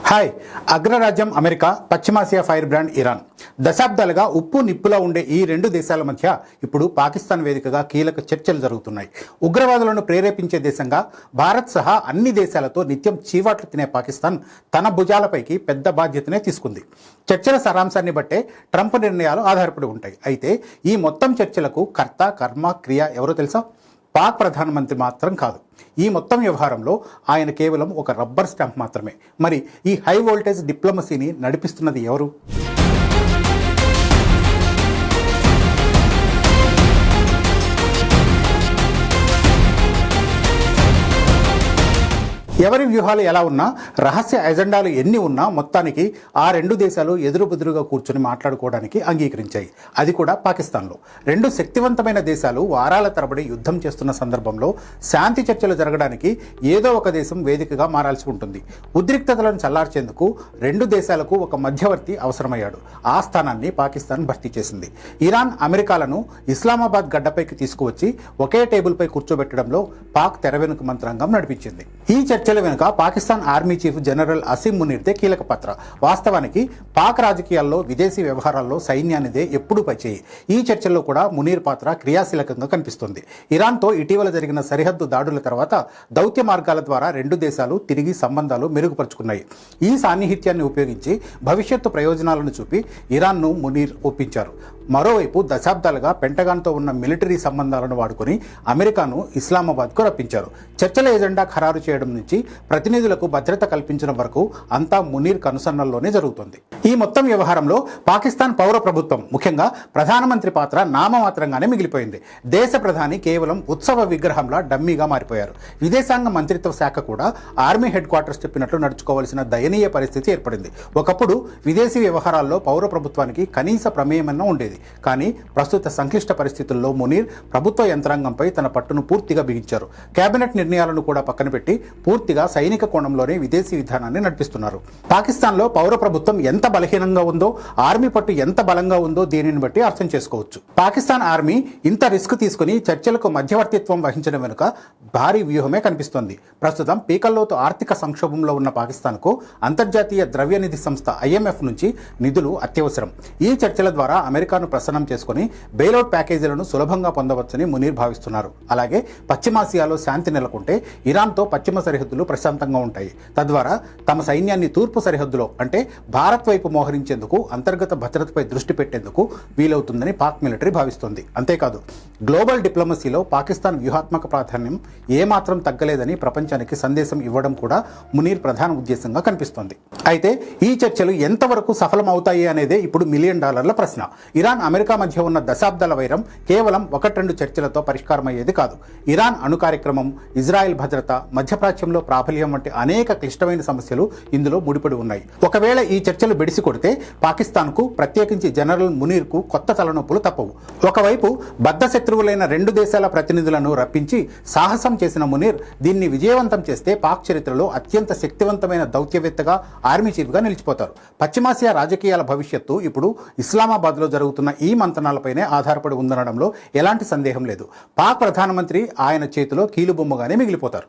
Hi. అగ్రరాజ్యం America, పశ్చిమాసియా fire brand Iran. దశాబ్దాలుగా ఉప్పు నిప్పులా ఉండే ఈ రెండు దేశాల మధ్య ఇప్పుడు పాకిస్తాన్ వేదికగా కీలక చర్చలు జరుగుతున్నాయి. ఉగ్రవాదులను ప్రేరేపించే దేశంగా భారత్ సహా అన్ని దేశాలతో నిత్యం చీవాట్లు తినే పాకిస్తాన్ తన భుజాలపైకి పెద్ద బాధ్యతనే తీసుకుంది. చర్చల సారాంశాన్ని బట్టే ట్రంప్ నిర్ణయాలు ఆధారపడి ఉంటాయి. అయితే ఈ మొత్తం చర్చలకు కర్త, కర్మ, క్రియ ఎవరో తెలుసా? పాక్ ప్రధానమంత్రి మాత్రం కాదు. ఈ మొత్తం వ్యవహారంలో ఆయన కేవలం ఒక రబ్బర్ స్టాంప్ మాత్రమే. మరి ఈ హై వోల్టేజ్ డిప్లొమసీని నడిపిస్తున్నది ఎవరు? ఎవరి వ్యూహాలు ఎలా ఉన్నా, రహస్య ఎజెండాలు ఎన్ని ఉన్నా, మొత్తానికి ఆ రెండు దేశాలు ఎదురుబెదురుగా కూర్చొని మాట్లాడుకోవడానికి అంగీకరించాయి. అది కూడా పాకిస్తాన్లో. రెండు శక్తివంతమైన దేశాలు వారాల తరబడి యుద్ధం చేస్తున్న సందర్భంలో శాంతి చర్చలు జరగడానికి ఏదో ఒక దేశం వేదికగా మారాల్సి ఉంటుంది. ఉద్రిక్తతలను చల్లార్చేందుకు రెండు దేశాలకు ఒక మధ్యవర్తి అవసరమయ్యాడు. ఆ స్థానాన్ని పాకిస్తాన్ భర్తీ చేసింది. ఇరాన్, అమెరికాలను ఇస్లామాబాద్ గడ్డపైకి తీసుకువచ్చి ఒకే టేబుల్పై కూర్చోబెట్టడంలో పాక్ తెర వెనుక మంత్రాంగం నడిపించింది. ఈ చర్చల వెనుక Pakistan army chief general Asim మునీర్దే కీలక పాత్ర. వాస్తవానికి పాక్ రాజకీయాల్లో, విదేశీ వ్యవహారాల్లో సైన్యానిదే ఎప్పుడూ పైచేయి. ఈ చర్చల్లో కూడా మునీర్ పాత్ర క్రియాశీలకంగా కనిపిస్తుంది. ఇరాన్తో ఇటీవల జరిగిన సరిహద్దు దాడుల తర్వాత దౌత్య మార్గాల ద్వారా రెండు దేశాలు తిరిగి సంబంధాలు మెరుగుపరుచుకున్నాయి. ఈ సాన్నిహిత్యాన్ని ఉపయోగించి భవిష్యత్తు ప్రయోజనాలను చూపి ఇరాన్ను మునీర్ ఒప్పించారు. మరోవైపు దశాబ్దాలుగా పెంటగాన్తో ఉన్న మిలిటరీ సంబంధాలను వాడుకొని అమెరికాను ఇస్లామాబాద్కు రప్పించారు. చర్చల ఎజెండా ఖరారు చేయడం నుంచి ప్రతినిధులకు భద్రత కల్పించడం వరకు అంతా మునీర్ కనుసన్నల్లోనే జరుగుతుంది. ఈ మొత్తం వ్యవహారంలో పాకిస్తాన్ పౌర ప్రభుత్వం, ముఖ్యంగా ప్రధానమంత్రి పాత్ర నామమాత్రంగానే మిగిలిపోయింది. దేశ ప్రధాని కేవలం ఉత్సవ విగ్రహంలా డమ్మీగా మారిపోయారు. విదేశాంగ మంత్రిత్వ శాఖ కూడా ఆర్మీ హెడ్ క్వార్టర్స్ చెప్పినట్లు నడుచుకోవాల్సిన దయనీయ పరిస్థితి ఏర్పడింది. ఒకప్పుడు విదేశీ వ్యవహారాల్లో పౌర ప్రభుత్వానికి కనీస ప్రమేయమన్నా ఉండేది. కానీ ప్రస్తుత సంక్లిష్ట పరిస్థితుల్లో మునీర్ ప్రభుత్వ యంత్రాంగంపై తన పట్టును పూర్తిగా బిగించారు. కేబినెట్ నిర్ణయాలను కూడా పక్కన పెట్టి పూర్తిగా సైనిక కోణంలోనే విదేశీ విధానాన్ని నడిపిస్తున్నారు. పాకిస్తాన్లో పౌర ప్రభుత్వం ఎంత బలహీనంగా ఉందో, ఆర్మీ పట్టు ఎంత బలంగా ఉందో దీనిని బట్టి అర్థం చేసుకోవచ్చు. పాకిస్తాన్ ఆర్మీ ఇంత రిస్క్ తీసుకుని చర్చలకు మధ్యవర్తిత్వం వహించడం వెనుక భారీ వ్యూహమే కనిపిస్తోంది. ప్రస్తుతం పీకల్లోతు ఆర్థిక సంక్షోభంలో ఉన్న పాకిస్తాన్కు అంతర్జాతీయ ద్రవ్యనిధి సంస్థ IMF నుంచి నిధులు అత్యవసరం. ఈ చర్చల ద్వారా అమెరికాను ప్రసన్నం చేసుకుని బెయిలౌట్ ప్యాకేజీలను సులభంగా పొందవచ్చని మునీర్ భావిస్తున్నారు. అలాగే పశ్చిమాసియాలో శాంతి నెలకొంటే ఇరాన్తో పశ్చిమ సరిహద్దులు ప్రశాంతంగా ఉంటాయి. తద్వారా తమ సైన్యాన్ని తూర్పు సరిహద్దులో అంటే భారత్ వైపు మోహరించేందుకు, అంతర్గత భద్రతపై దృష్టి పెట్టేందుకు వీలవుతుందని పాక్ మిలిటరీ భావిస్తోంది. అంతేకాదు, గ్లోబల్ డిప్లొమసీలో పాకిస్తాన్ వ్యూహాత్మక ప్రాధాన్యం ఏమాత్రం తగ్గలేదని ప్రపంచానికి సందేశం ఇవ్వడం కూడా మునీర్ ప్రధాన ఉద్దేశంగా కనిపిస్తోంది. అయితే ఈ చర్చలు ఎంతవరకు సఫలమవుతాయి అనేదే ఇప్పుడు $1 మిలియన్ ప్రశ్న. ఇరాన్, అమెరికా మధ్య ఉన్న దశాబ్దాల వైరం కేవలం 1-2 చర్చలతో పరిష్కారమయ్యేది కాదు. ఇరాన్ అణు కార్యక్రమం, ఇజ్రాయెల్ భద్రత, మధ్యప్రాచ్యంలో ప్రాబల్యం వంటి అనేక క్లిష్టమైన సమస్యలు ఇందులో ముడిపడి ఉన్నాయి. ఒకవేళ ఈ చర్చలు బెడిసి కొడితే పాకిస్తాన్కు, ప్రత్యేకించి జనరల్ మునీర్కు కొత్త తలనొప్పులు తప్పవు. ఒకవైపు బద్ధ శత్రువులైన రెండు దేశాల ప్రతినిధులను రప్పించి సాహసం చేసిన మునీర్ దీన్ని విజయవంతం చేస్తే పాక్ చరిత్రలో అత్యంత శక్తివంతమైన దౌత్యవేత్తగా, ఆర్మీ చీఫ్గా నిలిచిపోతారు. పశ్చిమాసియా రాజకీయాల భవిష్యత్తు ఇప్పుడు ఇస్లామాబాద్లో జరుగుతున్న ఈ మంతనాలపైనే ఆధారపడి ఉందనడంలో ఎలాంటి సందేహం లేదు. పాక్ ప్రధానమంత్రి ఆయన చేతిలో కీలుబొమ్మగానే మిగిలిపోతారు.